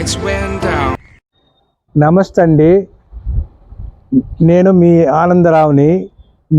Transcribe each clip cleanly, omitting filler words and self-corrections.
lights went down. నమస్తే అండి, నేను మీ ఆనందరావుని.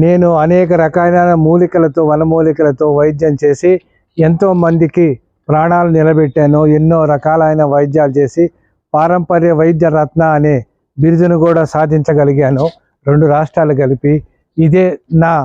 నేను అనేక రకాలైన మూలికలతో వనమూలికలతో వైద్యం చేసి ఎంతోమందికి ప్రాణాలు నిలబెట్టాను. ఎన్నో రకాలైన వైద్యాలు చేసి పారంపర్య వైద్య రత్న అనే బిరుదును కూడా సాధించగలిగాను, 2 రాష్ట్రాలు కలిపి. ఇదే నా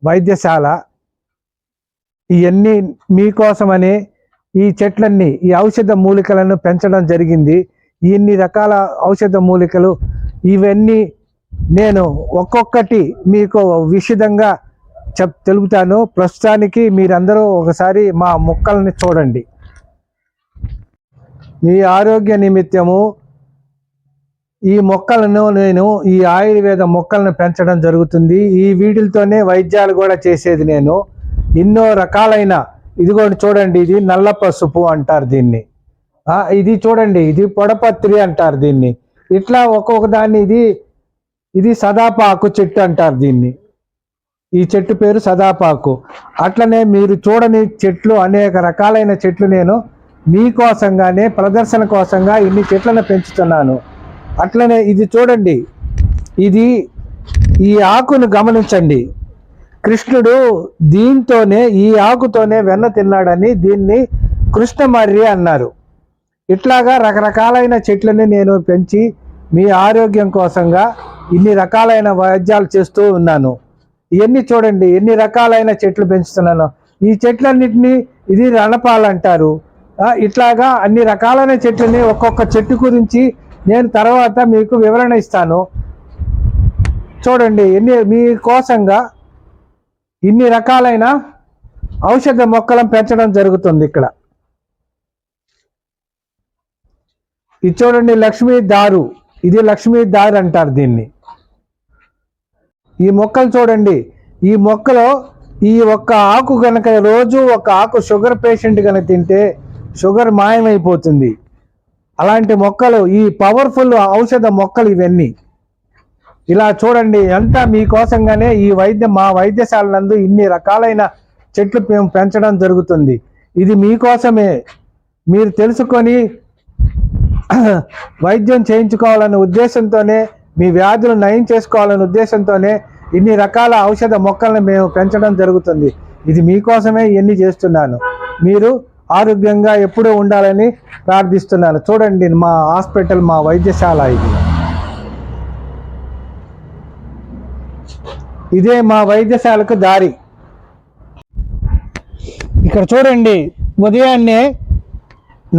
వైద్యశాల. ఇవన్నీ మీకోసమని ఈ చెట్లన్నీ, ఈ ఔషధ మూలికలను పెంచడం జరిగింది. ఇన్ని రకాల ఔషధ మూలికలు ఇవన్నీ నేను ఒక్కొక్కటి మీకు విశదంగా తెలుపుతాను. ప్రస్తుతానికి మీరందరూ ఒకసారి మా మొక్కల్ని చూడండి. మీ ఆరోగ్య నిమిత్తము ఈ మొక్కలను నేను ఈ ఆయుర్వేద మొక్కలను పెంచడం జరుగుతుంది. ఈ వీటితోనే వైద్యాలు కూడా చేసేది నేను. ఎన్నో రకాలైన, ఇదిగోండి చూడండి, ఇది నల్ల పసుపు అంటారు దీన్ని. ఇది చూడండి, ఇది పొడపత్రి అంటారు దీన్ని. ఇట్లా ఒక్కొక్క దాన్ని, ఇది సదాపాకు చెట్టు అంటారు దీన్ని. ఈ చెట్టు పేరు సదాపాకు. అట్లనే మీరు చూడని చెట్లు, అనేక రకాలైన చెట్లు నేను మీకోసంగానే, ప్రదర్శన కోసంగా ఇన్ని చెట్లను పెంచుతున్నాను. అట్లనే ఇది చూడండి, ఈ ఆకును గమనించండి. కృష్ణుడు దీంతోనే, ఈ ఆకుతోనే వెన్న తిన్నాడని దీన్ని కృష్ణమర్రి అన్నారు. ఇట్లాగా రకరకాలైన చెట్లని నేను పెంచి మీ ఆరోగ్యం కోసంగా ఇన్ని రకాలైన వైద్యాలు చేస్తూ ఉన్నాను. ఇవన్నీ చూడండి, ఎన్ని రకాలైన చెట్లు పెంచుతున్నాను. ఈ చెట్లన్నిటినీ ఇది రణపాలు అంటారు. ఇట్లాగా అన్ని రకాలైన చెట్లని, ఒక్కొక్క చెట్టు గురించి నేను తర్వాత మీకు వివరణ ఇస్తాను. చూడండి, మీకోసంగా ఇన్ని రకాలైన ఔషధ మొక్కలను పెంచడం జరుగుతుంది ఇక్కడ. ఇది చూడండి, లక్ష్మీ దారు. ఇది లక్ష్మీ దారు అంటారు దీన్ని. ఈ మొక్కలు చూడండి, ఈ మొక్కలో ఈ ఒక్క ఆకు కనుక, రోజు ఒక ఆకు షుగర్ పేషెంట్ కనుక తింటే షుగర్ మాయమైపోతుంది. అలాంటి మొక్కలు, ఈ పవర్ఫుల్ ఔషధ మొక్కలు ఇవన్నీ. ఇలా చూడండి, అంతా మీకోసంగానే మా వైద్యశాల నందు ఇన్ని రకాలైన చెట్లు పెంచడం జరుగుతుంది. ఇది మీకోసమే. మీరు తెలుసుకొని వైద్యం చేయించుకోవాలనే ఉద్దేశంతోనే, మీ వ్యాధులు నయం చేసుకోవాలనే ఉద్దేశంతోనే ఇన్ని రకాల ఔషధ మొక్కలను మేము పెంచడం జరుగుతుంది. ఇది మీకోసమే ఇవన్నీ చేస్తున్నాను. మీరు ఆరోగ్యంగా ఎప్పుడూ ఉండాలని ప్రార్థిస్తున్నాను. చూడండి, మా హాస్పిటల్, మా వైద్యశాల ఇదే మా వైద్యశాలకు దారి. ఇక్కడ చూడండి, ఉదయాన్నే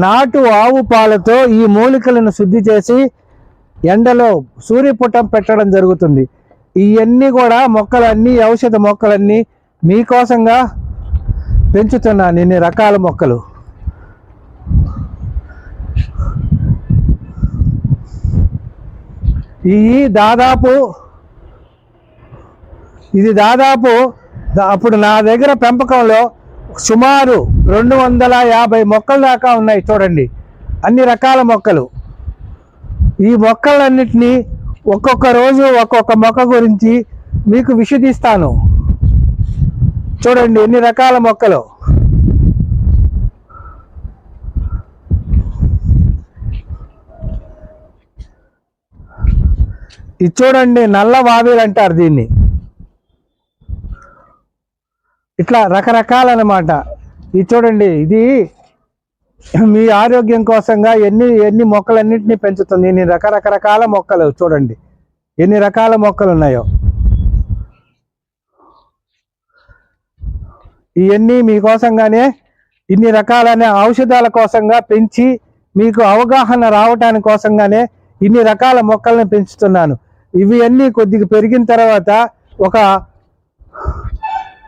నాటు ఆవు పాలతో ఈ మూలికలను శుద్ధి చేసి ఎండలో సూర్యపుటం పెట్టడం జరుగుతుంది. ఇవన్నీ కూడా మొక్కలన్నీ, ఔషధ మొక్కలన్నీ మీకోసంగా పెంచుతున్నాను. ఇన్ని రకాల మొక్కలు. ఇది దాదాపు అప్పుడు నా దగ్గర పెంపకంలో సుమారు 250 మొక్కల దాకా ఉన్నాయి. చూడండి, అన్ని రకాల మొక్కలు. ఈ మొక్కలన్నిటినీ ఒక్కొక్క రోజు ఒక్కొక్క మొక్క గురించి మీకు విశదీస్తాను. చూడండి, ఎన్ని రకాల మొక్కలు. ఇది చూడండి, నల్ల వావేలు అంటారు దీన్ని. ఇట్లా రకరకాలన్నమాట. ఇది చూడండి, ఇది మీ ఆరోగ్యం కోసంగా ఎన్ని మొక్కలన్నింటినీ పెంచుతుంది. ఇన్ని రకరకాల మొక్కలు. చూడండి, ఎన్ని రకాల మొక్కలు ఉన్నాయో. ఇవన్నీ మీకోసంగానే, ఇన్ని రకాలైన ఔషధాల కోసంగా పెంచి మీకు అవగాహన రావటానికి కోసంగానే ఇన్ని రకాల మొక్కలను పెంచుతున్నాను. ఇవి అన్నీ కొద్దిగా పెరిగిన తర్వాత ఒక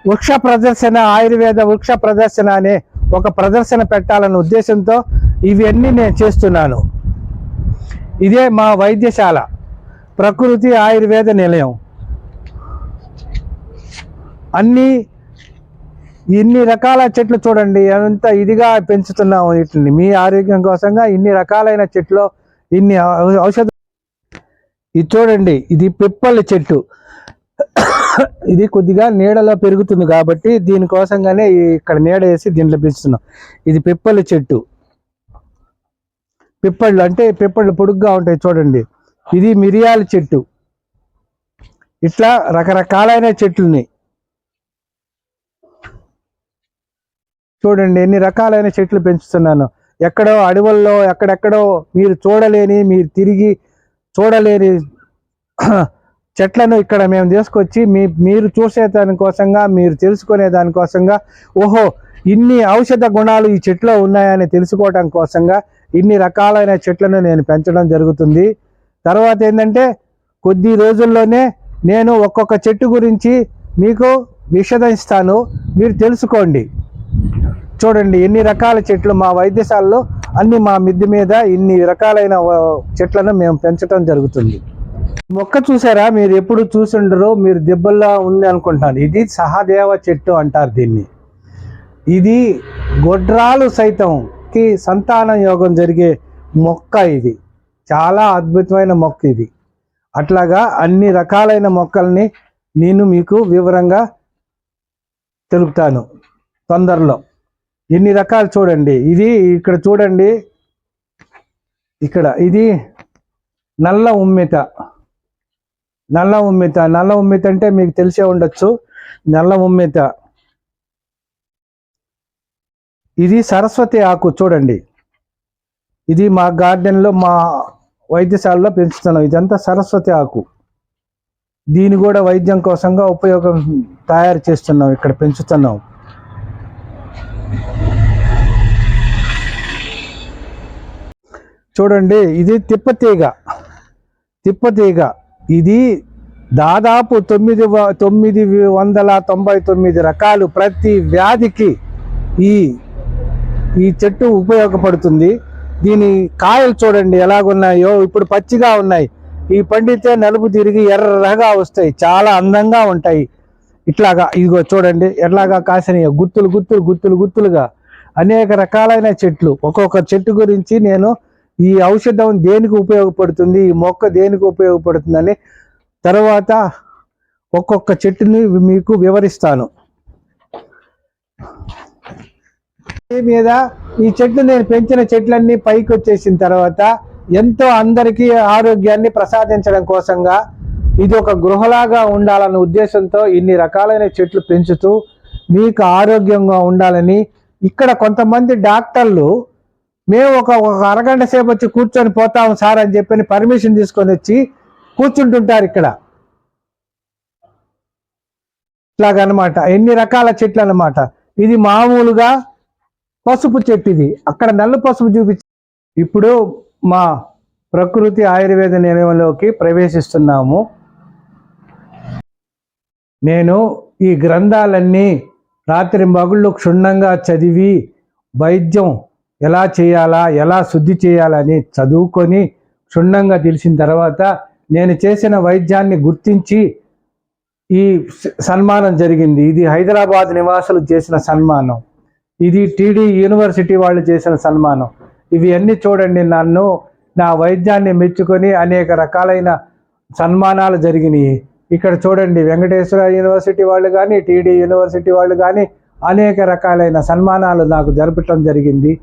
వృక్ష ప్రదర్శన, ఆయుర్వేద వృక్ష ప్రదర్శన అనే ఒక ప్రదర్శన పెట్టాలనే ఉద్దేశంతో ఇవన్నీ నేను చేస్తున్నాను. ఇదే మా వైద్యశాల, ప్రకృతి ఆయుర్వేద నిలయం. ఇన్ని రకాల చెట్లు చూడండి, ఎంత ఇదిగా పెంచుతున్నాము వీటిని మీ ఆరోగ్యం కోసంగా. ఇన్ని రకాలైన చెట్లు, ఇన్ని ఔషధ. ఇది చూడండి, ఇది పిప్పలి చెట్టు. ఇది కొద్దిగా నీడలో పెరుగుతుంది కాబట్టి దీనికోసంగానే ఇక్కడ నీడ వేసి దీంట్లో పెంచుతున్నాం. ఇది పిప్పలి చెట్టు. పిప్పళ్ళు అంటే పిప్పళ్ళు పొడుగ్గా ఉంటాయి చూడండి. ఇది మిరియాల చెట్టు. ఇట్లా రకరకాలైన చెట్లుని చూడండి, ఎన్ని రకాలైన చెట్లు పెంచుతున్నాను. ఎక్కడో అడవుల్లో ఎక్కడెక్కడో మీరు చూడలేని, మీరు తిరిగి చూడలేని చెట్లను ఇక్కడ మేము తీసుకొచ్చి మీరు చూసే దానికోసంగా, మీరు తెలుసుకునే దానికోసంగా, ఓహో ఇన్ని ఔషధ గుణాలు ఈ చెట్లో ఉన్నాయని తెలుసుకోవడం కోసంగా ఇన్ని రకాలైన చెట్లను నేను పెంచడం జరుగుతుంది. తర్వాత ఏంటంటే కొద్ది రోజుల్లోనే నేను ఒక్కొక్క చెట్టు గురించి మీకు విశదీస్తాను, మీరు తెలుసుకోండి. చూడండి ఎన్ని రకాల చెట్లు మా వైద్యశాలలో అన్ని మా మిద్దె మీద ఇన్ని రకాలైన చెట్లను మేము పెంచడం జరుగుతుంది. మొక్క చూసారా, మీరు ఎప్పుడు చూసిండరో, మీరు దెబ్బల్లో ఉంది అనుకుంటాను. ఇది సహదేవ చెట్టు అంటారు దీన్ని. ఇది గొడ్రాలు సైతంకి సంతాన యోగం జరిగే మొక్క. ఇది చాలా అద్భుతమైన మొక్క ఇది. అట్లాగా అన్ని రకాలైన మొక్కల్ని నేను మీకు వివరంగా తెలుపుతాను తొందరలో. ఎన్ని రకాలు చూడండి. ఇది ఇక్కడ చూడండి, ఇక్కడ ఇది నల్ల ఉమ్మిత. నల్ల ఉమ్మిత, నల్ల ఉమ్మిత అంటే మీకు తెలిసే ఉండొచ్చు. నల్ల ఉమ్మిత ఇది సరస్వతి ఆకు చూడండి. ఇది మా గార్డెన్లో, మా వైద్యశాలలో పెంచుతున్నాం. ఇదంతా సరస్వతి ఆకు. దీని కూడా వైద్యం కోసంగా ఉపయోగం తయారు చేస్తున్నాం, ఇక్కడ పెంచుతున్నాం. చూడండి ఇది తిప్పతీగ. తిప్పతీగ ఇది దాదాపు 999 రకాలు. ప్రతి వ్యాధికి ఈ చెట్టు ఉపయోగపడుతుంది. దీని కాయలు చూడండి ఎలాగున్నాయో, ఇప్పుడు పచ్చిగా ఉన్నాయి. ఈ పండితే నలుపు తిరిగి ఎర్రగా వస్తాయి, చాలా అందంగా ఉంటాయి. ఇట్లాగా ఇదిగో చూడండి ఎట్లాగా కాసినాయో, గుత్తులు గుత్తులు గుత్తులు గుత్తులుగా అనేక రకాలైన చెట్లు. ఒక్కొక్క చెట్టు గురించి నేను ఈ ఔషధం దేనికి ఉపయోగపడుతుంది, ఈ మొక్క దేనికి ఉపయోగపడుతుందని తర్వాత ఒక్కొక్క చెట్టుని మీకు వివరిస్తాను. మీద ఈ చెట్లు నేను పెంచిన చెట్లన్నీ పైకి వచ్చేసిన తర్వాత ఎంతో అందరికీ ఆరోగ్యాన్ని ప్రసాదించడం కోసంగా ఇది ఒక గృహలాగా ఉండాలన్న ఉద్దేశంతో ఇన్ని రకాలైన చెట్లు పెంచుతూ మీకు ఆరోగ్యంగా ఉండాలని. ఇక్కడ కొంతమంది డాక్టర్లు మేము ఒక అరగంట సేపు వచ్చి కూర్చొని పోతాము సార్ అని చెప్పి పర్మిషన్ తీసుకొని వచ్చి కూర్చుంటుంటారు ఇక్కడ. ఇట్లాగనమాట ఎన్ని రకాల చెట్లు అనమాట. ఇది మామూలుగా పసుపు చెట్టు. ఇది అక్కడ నల్ల పసుపు చూపించి ఇప్పుడు మా ప్రకృతి ఆయుర్వేద నిలయంలోకి ప్రవేశిస్తున్నాము. నేను ఈ గ్రంథాలన్నీ రాత్రి మగుళ్ళు క్షుణ్ణంగా చదివి వైద్యం ఎలా చేయాలా, ఎలా శుద్ధి చేయాలని చదువుకొని క్షుణ్ణంగా తెలిసిన తర్వాత నేను చేసిన వైద్యాన్ని గుర్తించి ఈ సన్మానం జరిగింది. ఇది హైదరాబాద్ నివాసులు చేసిన సన్మానం, ఇది టీడీ యూనివర్సిటీ వాళ్ళు చేసిన సన్మానం. ఇవి అన్నీ చూడండి, నన్ను నా వైద్యాన్ని మెచ్చుకొని అనేక రకాలైన సన్మానాలు జరిగినాయి. ఇక్కడ చూడండి వెంకటేశ్వర యూనివర్సిటీ వాళ్ళు కానీ, టీడీ యూనివర్సిటీ వాళ్ళు కానీ అనేక రకాలైన సన్మానాలు నాకు జరపటం జరిగింది.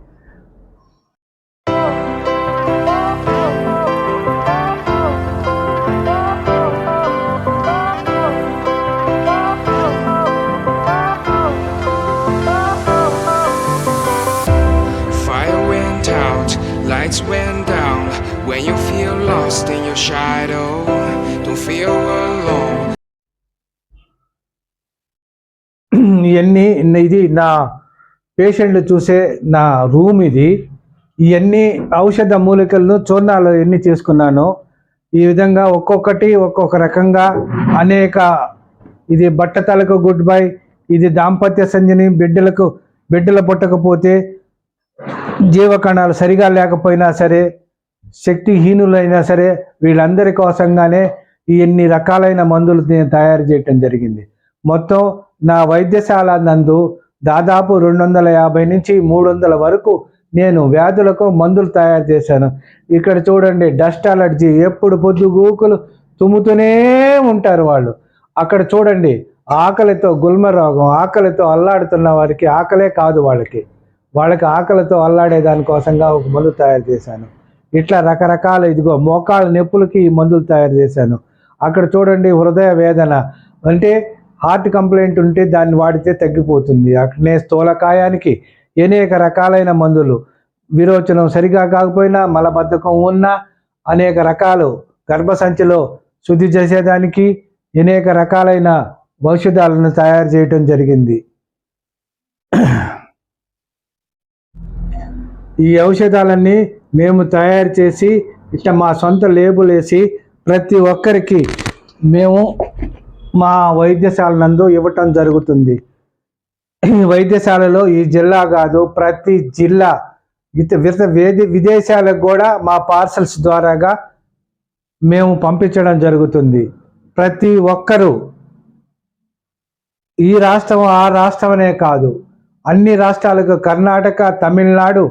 Lights went down when you feel lost in your shadow. Don't feel alone. ఇది నా పేషెంట్లు చూసే నా రూమ్. ఇది ఇవన్నీ ఔషధ మూలికలను చూర్ణాలు ఎన్ని చేసుకున్నాను. ఈ విధంగా ఒక్కొక్కటి ఒక్కొక్క రకంగా అనేక. ఇది బట్టతలకు గుడ్ బై, ఇది దాంపత్య సంజని, బిడ్డలు పుట్టకపోతే, జీవకణాలు సరిగా లేకపోయినా సరే, శక్తిహీనులైనా సరే, వీళ్ళందరి కోసంగానే ఎన్ని రకాలైన మందులు నేను తయారు చేయటం జరిగింది. మొత్తం నా వైద్యశాల నందు దాదాపు 250 నుంచి 300 వరకు నేను వ్యాధులకు మందులు తయారు చేశాను. ఇక్కడ చూడండి డస్ట్ అలర్జీ, ఎప్పుడు పొద్దుగూకులు తుమ్ముతూనే ఉంటారు వాళ్ళు. అక్కడ చూడండి ఆకలితో గుల్మ రోగం, ఆకలితో అల్లాడుతున్న వారికి ఆకలే కాదు, వాళ్ళకి ఆకలితో అల్లాడే దానికోసంగా ఒక మందు తయారు చేశాను. ఇట్లా రకరకాల ఇదిగో మోకాళ్ళ నొప్పులకి ఈ మందులు తయారు చేశాను. అక్కడ చూడండి హృదయ వేదన అంటే హార్ట్ కంప్లైంట్ ఉంటే దాన్ని వాడితే తగ్గిపోతుంది. అక్కడనే స్థూలకాయానికి అనేక రకాలైన మందులు, విరోచనం సరిగా కాకపోయినా మలబద్ధకం ఉన్నా అనేక రకాలు, గర్భసంచిలో శుద్ధి చేసేదానికి అనేక రకాలైన ఔషధాలను తయారు చేయటం జరిగింది. ఈ ఔషధాలన్నీ మేము తయారు చేసి ఇట్లా మా సొంత లేబుల్ వేసి ప్రతి ఒక్కరికి మేము మా వైద్యశాల నందు ఇవ్వటం జరుగుతుంది. వైద్యశాలలో ఈ జిల్లా కాదు, ప్రతి జిల్లా విదేశాలకు కూడా మా పార్సల్స్ ద్వారాగా మేము పంపించడం జరుగుతుంది. ప్రతి ఒక్కరూ ఈ రాష్ట్రం ఆ రాష్ట్రం అనే కాదు, అన్ని రాష్ట్రాలకు, కర్ణాటక, తమిళనాడు,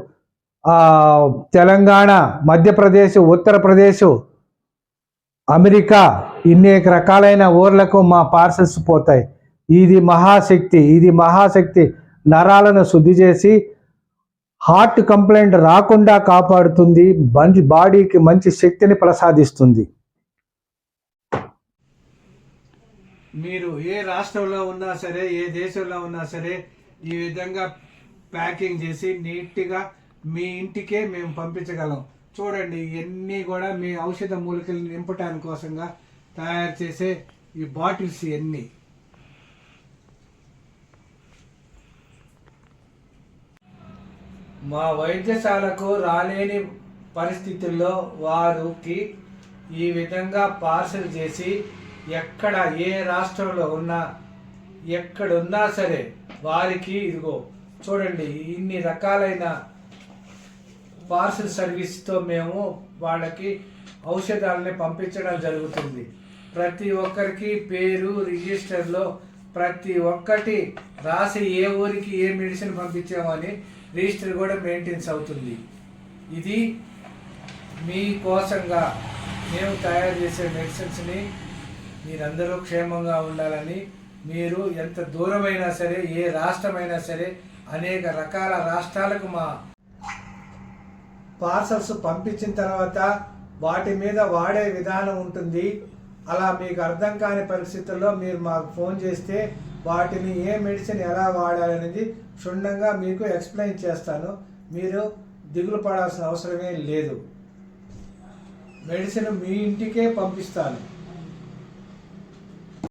తెలంగాణ, మధ్యప్రదేశ్, ఉత్తరప్రదేశ్, అమెరికా, అనేక రకాలైన ఊర్లకు మా పార్సల్స్ పోతాయి. ఇది మహాశక్తి నరాలను శుద్ధి చేసి హార్ట్ కంప్లైంట్ రాకుండా కాపాడుతుంది, బాడీకి మంచి శక్తిని ప్రసాదిస్తుంది. మీరు ఏ రాష్ట్రంలో ఉన్నా సరే, ఏ దేశంలో ఉన్నా సరే, ఈ విధంగా ప్యాకింగ్ చేసి నీట్గా మీ ఇంటికే మేము పంపించగలం. చూడండి, ఇవన్నీ కూడా మీ ఔషధ మూలికలు నింపటానికి కోసంగా తయారు చేసే ఈ బాటిల్స్ ఇవన్నీ. మా వైద్యశాలకు రాలేని పరిస్థితుల్లో వారికి ఈ విధంగా పార్సల్ చేసి ఎక్కడ ఏ రాష్ట్రంలో ఉన్నా ఎక్కడున్నా సరే వారికి ఇదిగో చూడండి ఇన్ని రకాలైన పార్సల్ సర్వీస్తో మేము వాళ్ళకి ఔషధాలని పంపించడం జరుగుతుంది. ప్రతి ఒక్కరికి పేరు రిజిస్టర్లో ప్రతి ఒక్కటి రాసి ఏ ఊరికి ఏ మెడిసిన్ పంపించామని రిజిస్టర్ కూడా మెయింటెన్స్ అవుతుంది. ఇది మీకోసంగా మేము తయారు చేసే మెడిసిన్స్ని మీరందరూ క్షేమంగా ఉండాలని, మీరు ఎంత దూరమైనా సరే, ఏ రాష్ట్రమైనా సరే, అనేక రకాల రాష్ట్రాలకు మా పార్సల్స్ పంపించిన తర్వాత వాటి మీద వాడే విధానం ఉంటుంది. అలా మీకు అర్థం కాని పరిస్థితుల్లో మీరు మాకు ఫోన్ చేస్తే వాటిని ఏ మెడిసిన్ ఎలా వాడాలనేది క్షుణ్ణంగా మీకు ఎక్స్ప్లెయిన్ చేస్తాను. మీరు దిగులు పడాల్సిన అవసరమే లేదు. మెడిసిన్ మీ ఇంటికే పంపిస్తాను.